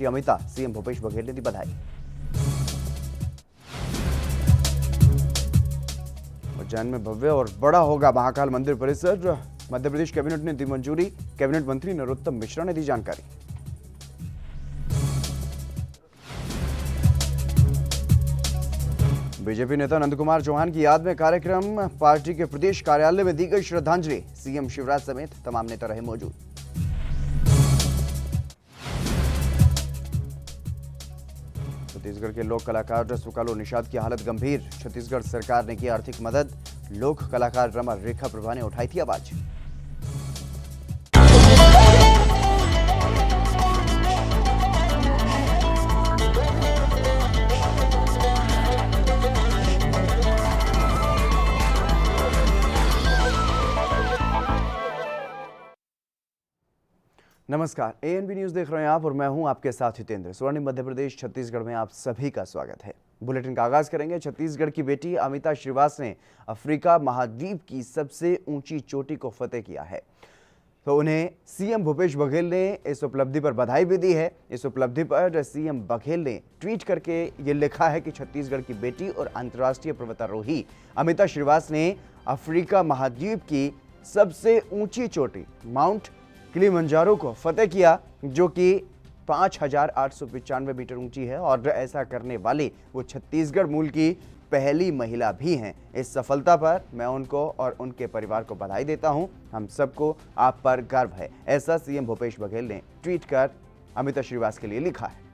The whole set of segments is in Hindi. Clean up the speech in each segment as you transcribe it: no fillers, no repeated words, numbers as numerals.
अमिता सीएम भूपेश बघेल ने दी बधाई। उज्जैन में भव्य और बड़ा होगा महाकाल मंदिर परिसर, मध्य प्रदेश कैबिनेट ने दी मंजूरी। कैबिनेट मंत्री नरोत्तम मिश्रा ने दी जानकारी। बीजेपी नेता नंदकुमार चौहान की याद में कार्यक्रम, पार्टी के प्रदेश कार्यालय में दी गई श्रद्धांजलि। सीएम शिवराज समेत तमाम नेता रहे मौजूद। छत्तीसगढ़ के लोक कलाकार सुकालो निषाद की हालत गंभीर। छत्तीसगढ़ सरकार ने की आर्थिक मदद। लोक कलाकार रमा रेखा प्रभा ने उठाई थी आवाज। नमस्कार, एएनबी न्यूज देख रहे हैं आप और मैं हूं आपके साथ हितेंद्र। स्वर्णिम मध्य प्रदेश छत्तीसगढ़ में आप सभी का स्वागत है। बुलेटिन का आगाज करेंगे। छत्तीसगढ़ की बेटी अमिता श्रीवास ने अफ्रीका महाद्वीप की सबसे ऊंची चोटी को फतेह किया है, तो उन्हें सीएम भूपेश बघेल ने इस उपलब्धि पर बधाई भी दी है। इस उपलब्धि पर सीएम बघेल ने ट्वीट करके ये लिखा है कि छत्तीसगढ़ की बेटी और अंतर्राष्ट्रीय पर्वतारोही अमिता श्रीवास ने अफ्रीका महाद्वीप की सबसे ऊंची चोटी माउंट किलिमंजारो को फतेह किया, जो कि 5,895 मीटर ऊंची है और ऐसा करने वाली वो छत्तीसगढ़ मूल की पहली महिला भी हैं। इस सफलता पर मैं उनको और उनके परिवार को बधाई देता हूं। हम सबको आप पर गर्व है, ऐसा सीएम भूपेश बघेल ने ट्वीट कर अमिता श्रीवास के लिए लिखा है।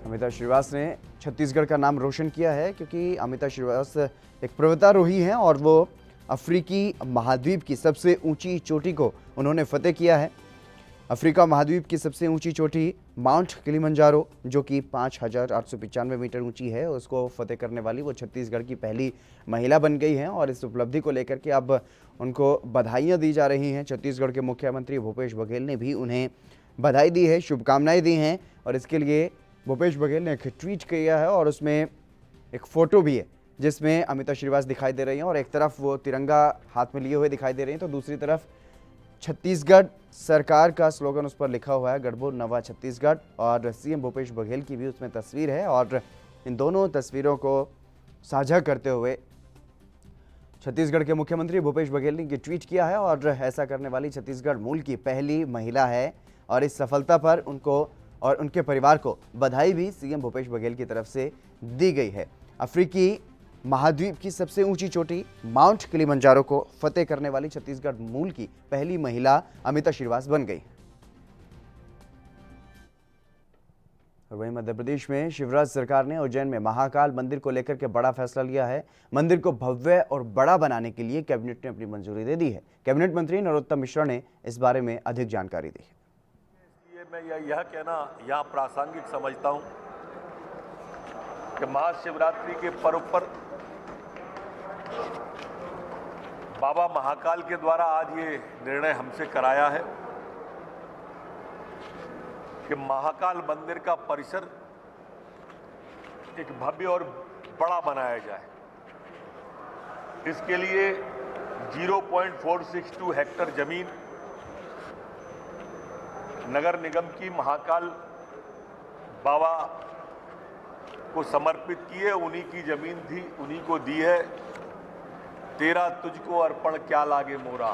अमिता श्रीवास ने छत्तीसगढ़ का नाम रोशन किया है, क्योंकि अमिता श्रीवास एक पर्वतारोही हैं और वो अफ्रीकी महाद्वीप की सबसे ऊंची चोटी को उन्होंने फतेह किया है। अफ्रीका महाद्वीप की सबसे ऊंची चोटी माउंट किलिमंजारो, जो कि 5,895 मीटर ऊंची है, उसको फतेह करने वाली वो छत्तीसगढ़ की पहली महिला बन गई हैं और इस उपलब्धि को लेकर के अब उनको बधाइयाँ दी जा रही हैं। छत्तीसगढ़ के मुख्यमंत्री भूपेश बघेल ने भी उन्हें बधाई दी है, शुभकामनाएँ दी हैं और इसके लिए भूपेश बघेल ने एक ट्वीट किया है और उसमें एक फ़ोटो भी है जिसमें अमिता श्रीवास दिखाई दे रही हैं और एक तरफ वो तिरंगा हाथ में लिए हुए दिखाई दे रही हैं, तो दूसरी तरफ छत्तीसगढ़ सरकार का स्लोगन उस पर लिखा हुआ है, गढ़बो नवा छत्तीसगढ़, और सीएम भूपेश बघेल की भी उसमें तस्वीर है। और इन दोनों तस्वीरों को साझा करते हुए छत्तीसगढ़ के मुख्यमंत्री भूपेश बघेल ने ये ट्वीट किया है और ऐसा करने वाली छत्तीसगढ़ मूल की पहली महिला है और इस सफलता पर उनको और उनके परिवार को बधाई भी सीएम भूपेश बघेल की तरफ से दी गई है। अफ्रीकी महाद्वीप की सबसे ऊंची चोटी माउंट किलिमंजारो को फतेह करने वाली छत्तीसगढ़ मूल की पहली महिला अमिता श्रीवास बन गई। और वहीं मध्य प्रदेश में शिवराज सरकार ने उज्जैन में महाकाल मंदिर को लेकर के बड़ा फैसला लिया है। मंदिर को भव्य और बड़ा बनाने के लिए कैबिनेट ने अपनी मंजूरी दे दी है। कैबिनेट मंत्री नरोत्तम मिश्रा ने इस बारे में अधिक जानकारी दी है। मैं यह कहना यहाँ प्रासंगिक समझता हूँ कि महाशिवरात्रि के पर्व पर बाबा महाकाल के द्वारा आज ये निर्णय हमसे कराया है कि महाकाल मंदिर का परिसर एक भव्य और बड़ा बनाया जाए। इसके लिए 0.462 हेक्टेयर जमीन नगर निगम की महाकाल बाबा को समर्पित की है। उन्हीं की जमीन थी, उन्हीं को दी है। तेरा तुझको अर्पण क्या लागे मोरा,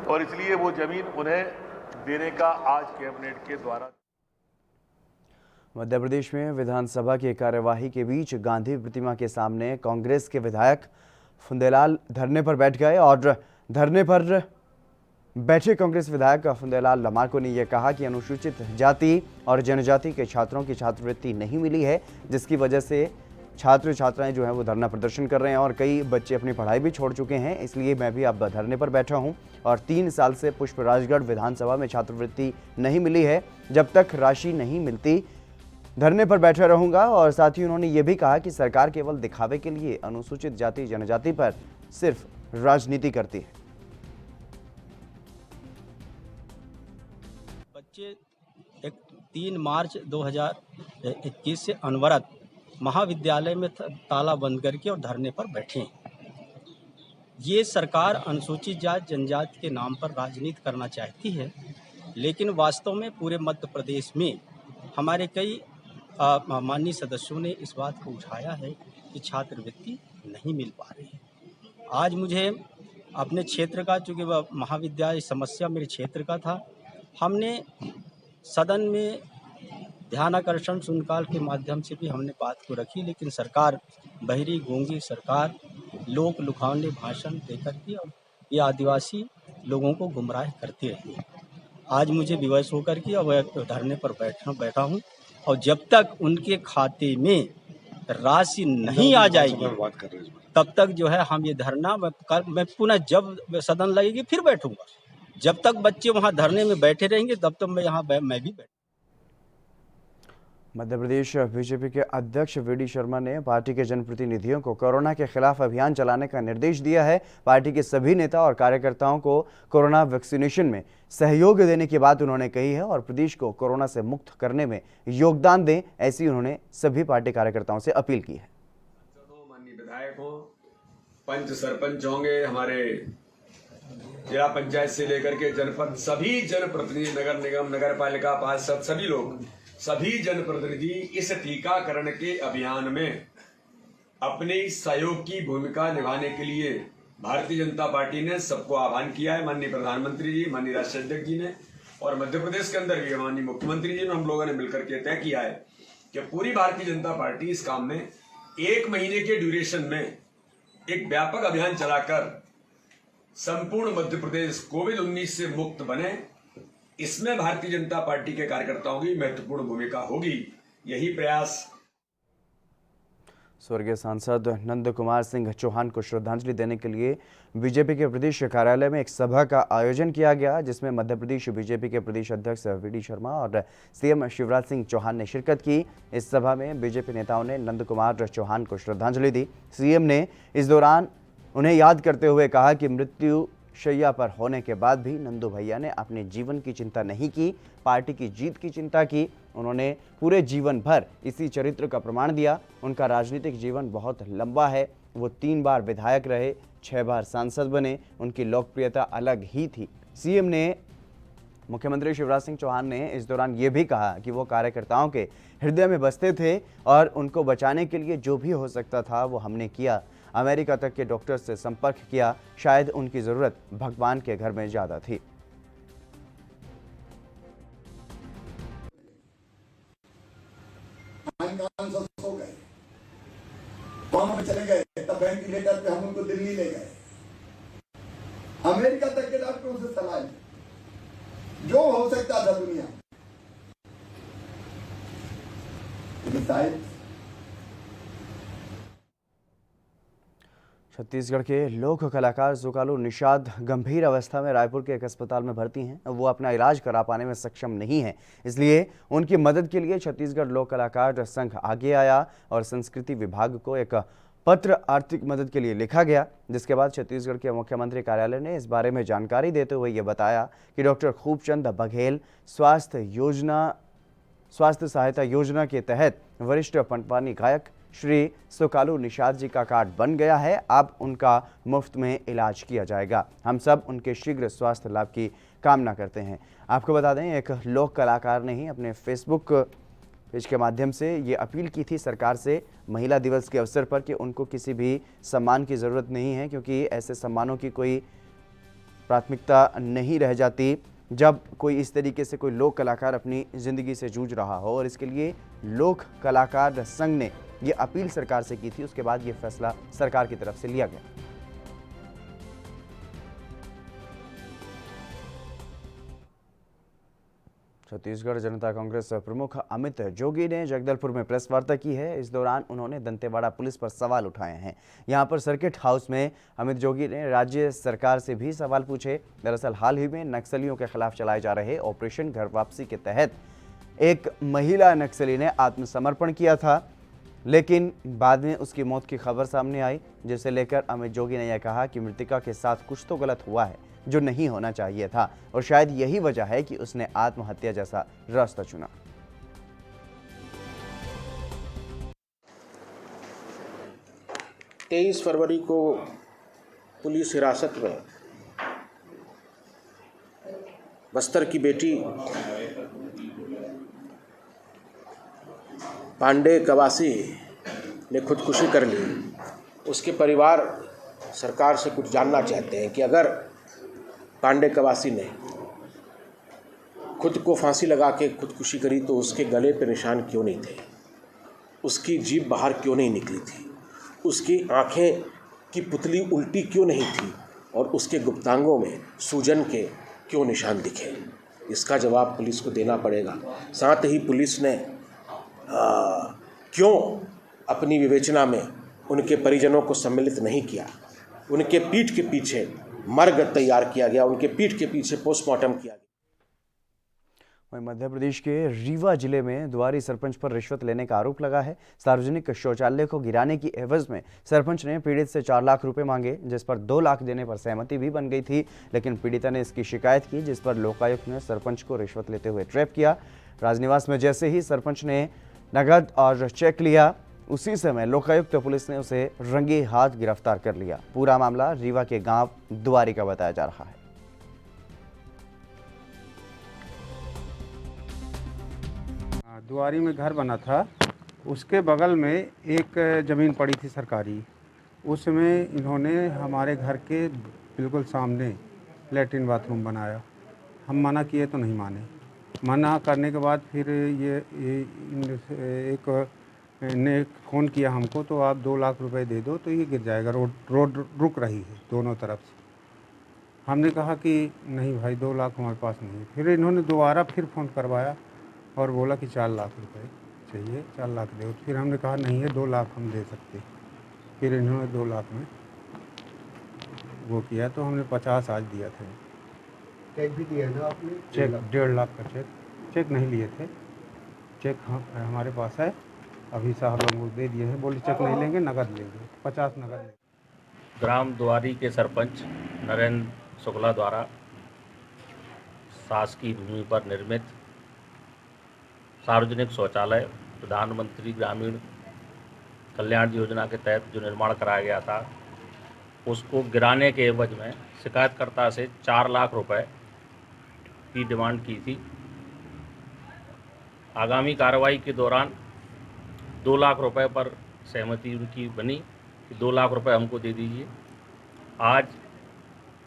और इसलिए वो जमीन उन्हें देने का आज कैबिनेट के द्वारा। मध्य प्रदेश में विधानसभा की कार्यवाही के बीच गांधी प्रतिमा के सामने कांग्रेस के विधायक फुंदेलाल धरने पर बैठ गए और धरने पर बैठे कांग्रेस विधायक फुंदेलाल लमाको ने यह कहा कि अनुसूचित जाति और जनजाति के छात्रों की छात्रवृत्ति नहीं मिली है, जिसकी वजह से छात्र छात्राएं जो हैं वो धरना प्रदर्शन कर रहे हैं और कई बच्चे अपनी पढ़ाई भी छोड़ चुके हैं। इसलिए मैं भी अब धरने पर बैठा हूं और 3 साल से पुष्पराजगढ़ विधानसभा में छात्रवृत्ति नहीं मिली है। जब तक राशि नहीं मिलती धरने पर बैठा रहूंगा। और साथ ही उन्होंने ये भी कहा कि सरकार केवल दिखावे के लिए अनुसूचित जाति जनजाति पर सिर्फ राजनीति करती है। बच्चे 3 मार्च 2021 से अनवरत महाविद्यालय में ताला बंद करके और धरने पर बैठे हैं। ये सरकार अनुसूचित जाति जनजाति के नाम पर राजनीति करना चाहती है, लेकिन वास्तव में पूरे मध्य प्रदेश में हमारे कई माननीय सदस्यों ने इस बात को उठाया है कि छात्रवृत्ति नहीं मिल पा रही है। आज मुझे अपने क्षेत्र का, चूँकि वह महाविद्यालय समस्या मेरे क्षेत्र का था, हमने सदन में ध्यानाकर्षण शून्यकाल के माध्यम से भी हमने बात को रखी, लेकिन सरकार बहरी गूंगी सरकार लोक लुभावने भाषण देकर के ये आदिवासी लोगों को गुमराह करती रही। आज मुझे विवश होकर के अब धरने पर बैठा हूँ, और जब तक उनके खाते में राशि नहीं आ जाएगी तब तक जो है हम ये धरना मैं पुनः जब सदन लगेगी फिर बैठूंगा। जब तक बच्चे वहाँ धरने में बैठे रहेंगे तब तक मैं यहाँ मैं भी बैठ। मध्य प्रदेश बीजेपी के अध्यक्ष वी.डी. शर्मा ने पार्टी के जनप्रतिनिधियों को कोरोना के खिलाफ अभियान चलाने का निर्देश दिया है। पार्टी के सभी नेता और कार्यकर्ताओं को कोरोना वैक्सीनेशन में सहयोग देने की बात उन्होंने कही है और प्रदेश को कोरोना से मुक्त करने में योगदान दें, ऐसी उन्होंने सभी पार्टी कार्यकर्ताओं से अपील की है। माननीय विधायक हो, पंच सरपंच होंगे, हमारे जिला पंचायत से लेकर के जनपद सभी जनप्रतिनिधि, नगर निगम, नगर पालिका पार्षद, सभी लोग, सभी जनप्रतिनिधि इस टीकाकरण के अभियान में अपने सहयोग की भूमिका निभाने के लिए भारतीय जनता पार्टी ने सबको आह्वान किया है। माननीय प्रधानमंत्री जी, माननीय राष्ट्रीय अध्यक्ष जी ने और मध्य प्रदेश के अंदर भी माननीय मुख्यमंत्री जी ने, हम लोगों ने मिलकर के तय किया है कि पूरी भारतीय जनता पार्टी इस काम में 1 महीने के ड्यूरेशन में एक व्यापक अभियान चलाकर संपूर्ण मध्य प्रदेश कोविड-19 से मुक्त बने। इसमें भारतीय जनता पार्टी के कार्यकर्ताओं की महत्वपूर्ण भूमिका होगी। यही प्रयास। स्वर्गीय सांसद नंद कुमार सिंह चौहान को श्रद्धांजलि देने के लिए बीजेपी के प्रदेश कार्यालय में एक सभा का आयोजन किया गया, जिसमें मध्य प्रदेश बीजेपी के प्रदेश अध्यक्ष वी.डी. शर्मा और सीएम शिवराज सिंह चौहान ने शिरकत की। इस सभा में बीजेपी नेताओं ने नंद कुमार चौहान को श्रद्धांजलि दी। सीएम ने इस दौरान उन्हें याद करते हुए कहा कि मृत्यु शैया पर होने के बाद भी नंदू भैया ने अपने जीवन की चिंता नहीं की, पार्टी की जीत की चिंता की। उन्होंने पूरे जीवन भर इसी चरित्र का प्रमाण दिया। उनका राजनीतिक जीवन बहुत लंबा है। वो 3 बार विधायक रहे, 6 बार सांसद बने। उनकी लोकप्रियता अलग ही थी। सीएम ने मुख्यमंत्री शिवराज सिंह चौहान ने इस दौरान ये भी कहा कि वो कार्यकर्ताओं के हृदय में बसते थे और उनको बचाने के लिए जो भी हो सकता था वो हमने किया। अमेरिका तक के डॉक्टर से संपर्क किया, शायद उनकी जरूरत भगवान के घर में ज्यादा थी। वहां पे चले गए तब वेंटिलेटर पे हम उनको दिल्ली ले गए, अमेरिका तक के डॉक्टरों से सलाह ली, जो हो सकता था दुनिया। छत्तीसगढ़ के लोक कलाकार सुकालू निषाद गंभीर अवस्था में रायपुर के एक अस्पताल में भर्ती हैं। वो अपना इलाज करा पाने में सक्षम नहीं है, इसलिए उनकी मदद के लिए छत्तीसगढ़ लोक कलाकार संघ आगे आया और संस्कृति विभाग को एक पत्र आर्थिक मदद के लिए लिखा गया, जिसके बाद छत्तीसगढ़ के मुख्यमंत्री कार्यालय ने इस बारे में जानकारी देते हुए ये बताया कि डॉक्टर खूबचंद बघेल स्वास्थ्य सहायता योजना के तहत वरिष्ठ पंडवानी गायक श्री सुकालू निषाद जी का कार्ड बन गया है। अब उनका मुफ्त में इलाज किया जाएगा। हम सब उनके शीघ्र स्वास्थ्य लाभ की कामना करते हैं। आपको बता दें, एक लोक कलाकार ने ही अपने फेसबुक पेज के माध्यम से ये अपील की थी सरकार से महिला दिवस के अवसर पर कि उनको किसी भी सम्मान की ज़रूरत नहीं है, क्योंकि ऐसे सम्मानों की कोई प्राथमिकता नहीं रह जाती जब कोई इस तरीके से कोई लोक कलाकार अपनी ज़िंदगी से जूझ रहा हो। और इसके लिए लोक कलाकार संघ ने ये अपील सरकार से की थी। उसके बाद ये फैसला सरकार की तरफ से लिया गया। छत्तीसगढ़ जनता कांग्रेस प्रमुख अमित जोगी ने जगदलपुर में प्रेस वार्ता की है। इस दौरान उन्होंने दंतेवाड़ा पुलिस पर सवाल उठाए हैं। यहां पर सर्किट हाउस में अमित जोगी ने राज्य सरकार से भी सवाल पूछे। दरअसल हाल ही में नक्सलियों के खिलाफ चलाए जा रहे ऑपरेशन घर वापसी के तहत एक महिला नक्सली ने आत्मसमर्पण किया था, लेकिन बाद में उसकी मौत की खबर सामने आई, जिसे लेकर अमित जोगी ने यह कहा कि मृतिका के साथ कुछ तो गलत हुआ है जो नहीं होना चाहिए था, और शायद यही वजह है कि उसने आत्महत्या जैसा रास्ता चुना। तेईस फरवरी को पुलिस हिरासत में बस्तर की बेटी पांडे कवासी ने खुदकुशी कर ली, उसके परिवार सरकार से कुछ जानना चाहते हैं कि अगर पांडे कवासी ने खुद को फांसी लगा के खुदकुशी करी तो उसके गले पे निशान क्यों नहीं थे, उसकी जीभ बाहर क्यों नहीं निकली थी, उसकी आंखें की पुतली उल्टी क्यों नहीं थी और उसके गुप्तांगों में सूजन के क्यों निशान दिखे। इसका जवाब पुलिस को देना पड़ेगा। साथ ही पुलिस ने क्यों अपनी विवेचना में उनके परिजनों को सम्मिलित नहीं किया, उनके पीठ के पीछे मर्ग तैयार किया गया, उनके पीठ के पीछे पोस्टमार्टम किया गया। वहीं मध्य प्रदेश के रीवा जिले में द्वारी सरपंच पर रिश्वत लेने का आरोप लगा है। सार्वजनिक शौचालय को गिराने की एवज में सरपंच ने पीड़ित से 4 लाख रुपए मांगे, जिस पर 2 लाख देने पर सहमति भी बन गई थी, लेकिन पीड़िता ने इसकी शिकायत की, जिस पर लोकायुक्त ने सरपंच को रिश्वत लेते हुए ट्रैप किया। राजनिवास में जैसे ही सरपंच ने नगद और चेक लिया, उसी समय लोकायुक्त पुलिस ने उसे रंगे हाथ गिरफ्तार कर लिया। पूरा मामला रीवा के गांव द्वारी का बताया जा रहा है। द्वारी में घर बना था, उसके बगल में एक ज़मीन पड़ी थी सरकारी, उसमें इन्होंने हमारे घर के बिल्कुल सामने लेटरिन बाथरूम बनाया। हम मना किए तो नहीं माने। मना करने के बाद फिर एक ने फ़ोन किया हमको, तो आप 2 लाख रुपए दे दो तो ये गिर जाएगा, रोड रुक रही है दोनों तरफ से। हमने कहा कि नहीं भाई, 2 लाख हमारे पास नहीं है। फिर इन्होंने दोबारा फिर फ़ोन करवाया और बोला कि 4 लाख रुपए चाहिए, 4 लाख दो। फिर हमने कहा नहीं है, 2 लाख हम दे सकते। फिर इन्होंने 2 लाख में वो किया, तो हमने 50 आज दिया था। चेक भी दिया था आपने? चेक 1.5 लाख का चेक नहीं लिए थे। चेक हमारे पास है, अभी साहब लोगों को दे दिए हैं। बोले चेक नहीं लेंगे, नगद लेंगे, 50 नगद लेंगे। ग्राम द्वारी के सरपंच नरेंद्र शुक्ला द्वारा शासकीय भूमि पर निर्मित सार्वजनिक शौचालय प्रधानमंत्री ग्रामीण कल्याण योजना के तहत जो निर्माण कराया गया था, उसको गिराने के एवज में शिकायतकर्ता से 4 लाख रुपए की डिमांड की थी। आगामी कार्रवाई के दौरान 2 लाख रुपए पर सहमति उनकी बनी कि 2 लाख रुपए हमको दे दीजिए। आज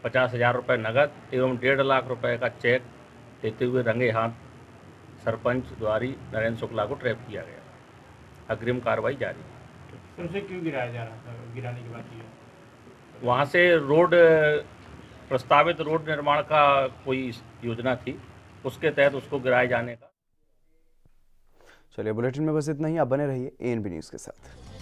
50,000 रुपये नगद एवं 1.5 लाख रुपए का चेक देते हुए रंगे हाथ सरपंच द्वारी नरेंद्र शुक्ला को ट्रैप किया गया। अग्रिम कार्रवाई जारी। उनसे क्यों गिराया जा रहा था? गिराने की बात की वहाँ से प्रस्तावित रोड निर्माण का कोई योजना थी, उसके तहत उसको गिराए जाने का। चलिए, बुलेटिन में बस इतना ही। आप बने रहिए ANB न्यूज़ के साथ।